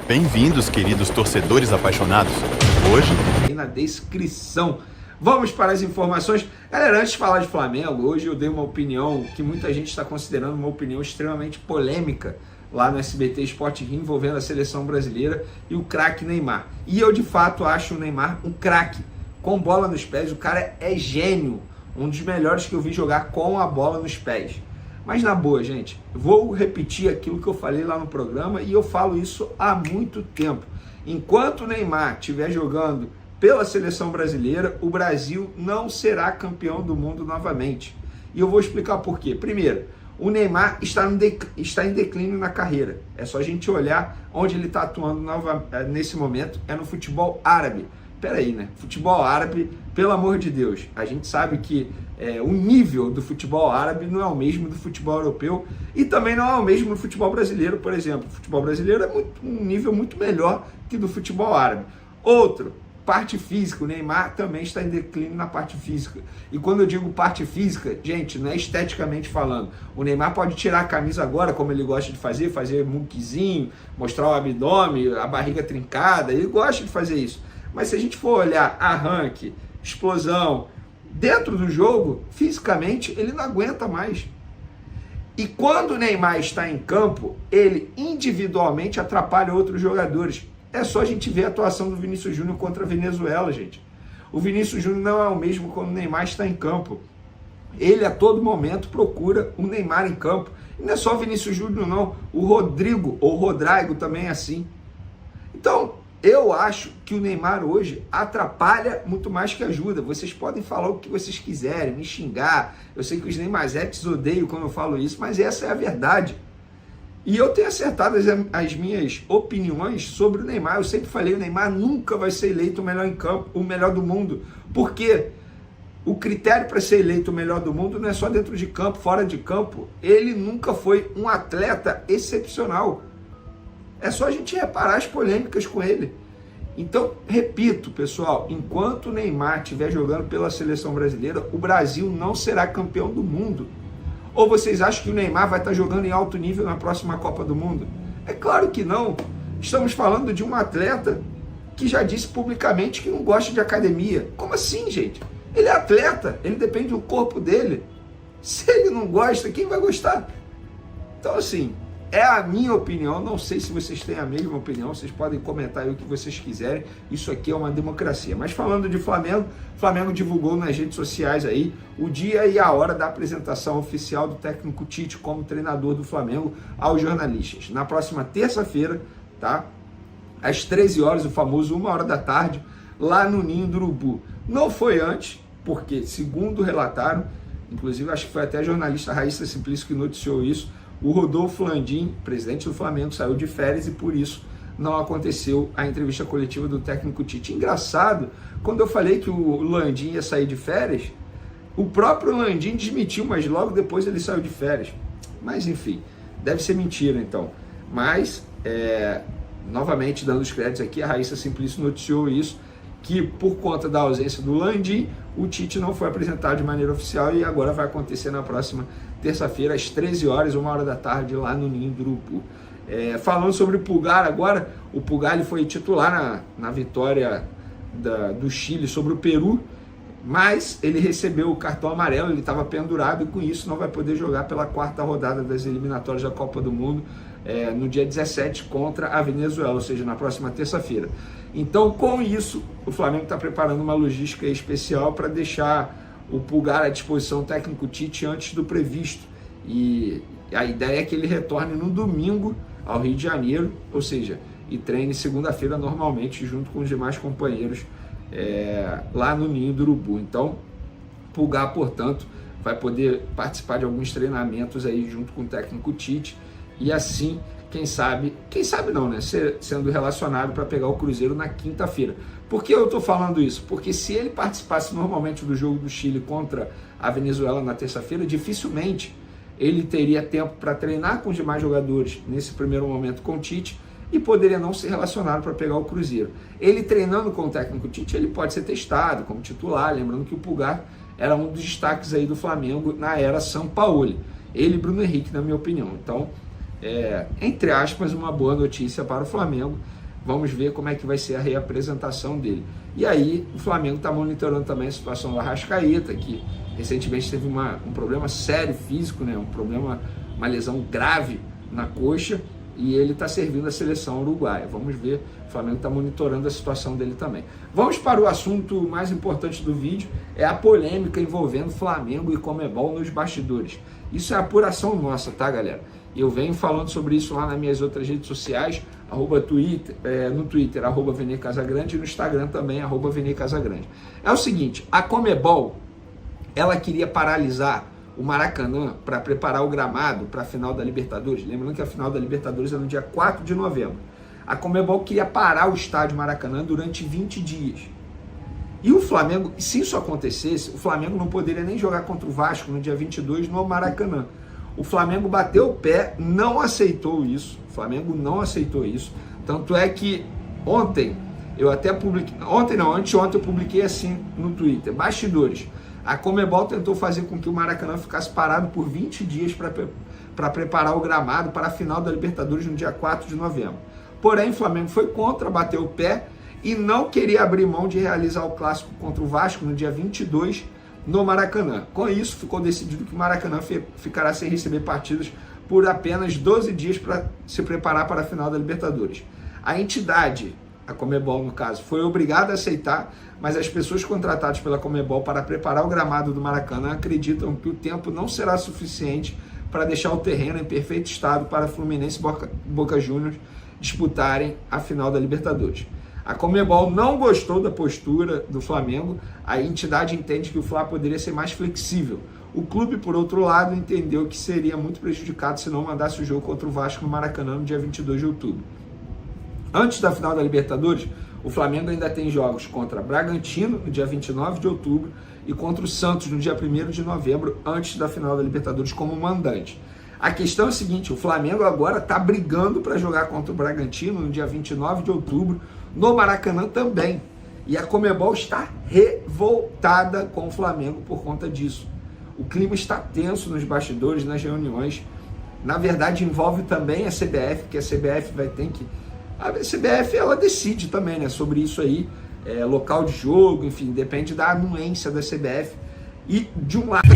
Bem-vindos, queridos torcedores apaixonados. Hoje, aí na descrição. Vamos para as informações. Galera, antes de falar de Flamengo, hoje eu dei uma opinião que muita gente está considerando uma opinião extremamente polêmica lá no SBT Sport Rio, envolvendo a seleção brasileira e o craque Neymar. E eu, de fato, acho o Neymar um craque. Com bola nos pés, o cara é gênio. Um dos melhores que eu vi jogar com a bola nos pés. Mas na boa, gente, vou repetir aquilo que eu falei lá no programa e eu falo isso há muito tempo. Enquanto o Neymar estiver jogando pela seleção brasileira, o Brasil não será campeão do mundo novamente. E eu vou explicar por quê. Primeiro, o Neymar está em declínio na carreira. É só a gente olhar onde ele está atuando nesse momento, é no futebol árabe. Peraí, né? Futebol árabe, pelo amor de Deus, a gente sabe que o nível do futebol árabe não é o mesmo do futebol europeu e também não é o mesmo do futebol brasileiro, por exemplo. O futebol brasileiro é um nível muito melhor que do futebol árabe. Outro, parte física, o Neymar também está em declínio na parte física. E quando eu digo parte física, gente, não é esteticamente falando. O Neymar pode tirar a camisa agora, como ele gosta de fazer muquezinho, mostrar o abdômen, a barriga trincada, ele gosta de fazer isso. Mas se a gente for olhar arranque, explosão, dentro do jogo, fisicamente, ele não aguenta mais. E quando o Neymar está em campo, ele individualmente atrapalha outros jogadores. É só a gente ver a atuação do Vinícius Júnior contra a Venezuela, gente. O Vinícius Júnior não é o mesmo quando o Neymar está em campo. Ele a todo momento procura o Neymar em campo. E não é só o Vinícius Júnior, não. O Rodrigo, ou Rodrigo também é assim. Então, eu acho que o Neymar hoje atrapalha muito mais que ajuda. Vocês podem falar o que vocês quiserem, me xingar. Eu sei que os Neymaretes odeiam quando eu falo isso, mas essa é a verdade. E eu tenho acertado as minhas opiniões sobre o Neymar. Eu sempre falei, o Neymar nunca vai ser eleito o melhor em campo, o melhor do mundo. Por quê? O critério para ser eleito o melhor do mundo não é só dentro de campo, fora de campo. Ele nunca foi um atleta excepcional. É só a gente reparar as polêmicas com ele. Então, repito, pessoal, enquanto o Neymar estiver jogando pela seleção brasileira, o Brasil não será campeão do mundo. Ou vocês acham que o Neymar vai estar jogando em alto nível na próxima Copa do Mundo? É claro que não. Estamos falando de um atleta que já disse publicamente que não gosta de academia. Como assim, gente? Ele é atleta, ele depende do corpo dele. Se ele não gosta, quem vai gostar? Então, assim, é a minha opinião, não sei se vocês têm a mesma opinião, vocês podem comentar aí o que vocês quiserem, isso aqui é uma democracia. Mas falando de Flamengo, o Flamengo divulgou nas redes sociais aí o dia e a hora da apresentação oficial do técnico Tite como treinador do Flamengo aos jornalistas. Na próxima terça-feira, tá? Às 13 horas, o famoso 1h da tarde, lá no Ninho do Urubu. Não foi antes, porque segundo relataram, inclusive acho que foi até a jornalista Raíssa Simplício que noticiou isso, o Rodolfo Landim, presidente do Flamengo, saiu de férias e por isso não aconteceu a entrevista coletiva do técnico Tite. Engraçado, quando eu falei que o Landim ia sair de férias, o próprio Landim desmentiu, mas logo depois ele saiu de férias. Mas enfim, deve ser mentira então. Mas, novamente dando os créditos aqui, a Raíssa Simplício noticiou isso, que por conta da ausência do Landim, o Tite não foi apresentado de maneira oficial e agora vai acontecer na próxima terça-feira, às 13 horas, 1h da tarde, lá no Ninho do Urubu. Falando sobre o Pulgar agora, o Pulgar ele foi titular na vitória do Chile sobre o Peru, mas ele recebeu o cartão amarelo, ele estava pendurado e com isso não vai poder jogar pela 4ª rodada das eliminatórias da Copa do Mundo no dia 17 contra a Venezuela, ou seja, na próxima terça-feira. Então, com isso, o Flamengo está preparando uma logística especial para deixar o Pulgar à disposição do técnico Tite antes do previsto. E a ideia é que ele retorne no domingo ao Rio de Janeiro, ou seja, e treine segunda-feira normalmente junto com os demais companheiros lá no Ninho do Urubu. Então, Pulgar, portanto, vai poder participar de alguns treinamentos aí junto com o técnico Tite e assim, quem sabe não, né, sendo relacionado para pegar o Cruzeiro na quinta-feira. Por que eu estou falando isso? Porque se ele participasse normalmente do jogo do Chile contra a Venezuela na terça-feira, dificilmente ele teria tempo para treinar com os demais jogadores nesse primeiro momento com o Tite e poderia não ser relacionado para pegar o Cruzeiro. Ele treinando com o técnico Tite, ele pode ser testado como titular, lembrando que o Pulgar era um dos destaques aí do Flamengo na era Sampaoli. Ele e Bruno Henrique, na minha opinião. Então, entre aspas, uma boa notícia para o Flamengo. Vamos ver como é que vai ser a reapresentação dele. E aí, o Flamengo está monitorando também a situação do Arrascaeta, que recentemente teve um problema sério físico, né? Uma lesão grave na coxa, e ele está servindo a seleção uruguaia. Vamos ver, o Flamengo está monitorando a situação dele também. Vamos para o assunto mais importante do vídeo, é a polêmica envolvendo Flamengo e Conmebol nos bastidores. Isso é apuração nossa, tá, galera? Eu venho falando sobre isso lá nas minhas outras redes sociais, no Twitter, @VeneCasagrande, e no Instagram também, @VeneCasagrande. É o seguinte, a Conmebol, ela queria paralisar o Maracanã para preparar o gramado para a final da Libertadores. Lembrando que a final da Libertadores é no dia 4 de novembro. A Conmebol queria parar o estádio Maracanã durante 20 dias. E o Flamengo, se isso acontecesse, o Flamengo não poderia nem jogar contra o Vasco no dia 22 no Maracanã. O Flamengo bateu o pé, não aceitou isso. O Flamengo não aceitou isso. Tanto é que ontem, anteontem eu publiquei assim no Twitter, bastidores. A Conmebol tentou fazer com que o Maracanã ficasse parado por 20 dias para preparar o gramado para a final da Libertadores no dia 4 de novembro. Porém, o Flamengo foi contra, bateu o pé e não queria abrir mão de realizar o clássico contra o Vasco no dia 22 no Maracanã. Com isso, ficou decidido que o Maracanã ficará sem receber partidas por apenas 12 dias para se preparar para a final da Libertadores. A entidade, a Conmebol no caso, foi obrigada a aceitar, mas as pessoas contratadas pela Conmebol para preparar o gramado do Maracanã acreditam que o tempo não será suficiente para deixar o terreno em perfeito estado para Fluminense e Boca Juniors disputarem a final da Libertadores. A Conmebol não gostou da postura do Flamengo, a entidade entende que o Fla poderia ser mais flexível. O clube, por outro lado, entendeu que seria muito prejudicado se não mandasse o jogo contra o Vasco no Maracanã no dia 22 de outubro. Antes da final da Libertadores, o Flamengo ainda tem jogos contra Bragantino no dia 29 de outubro e contra o Santos no dia 1º de novembro, antes da final da Libertadores como mandante. A questão é a seguinte, o Flamengo agora está brigando para jogar contra o Bragantino no dia 29 de outubro, no Maracanã também. E a Conmebol está revoltada com o Flamengo por conta disso. O clima está tenso nos bastidores, nas reuniões. Na verdade, envolve também a CBF, que a CBF vai ter que... A CBF, ela decide também, né, sobre isso aí, local de jogo, enfim, depende da anuência da CBF. E de um lado...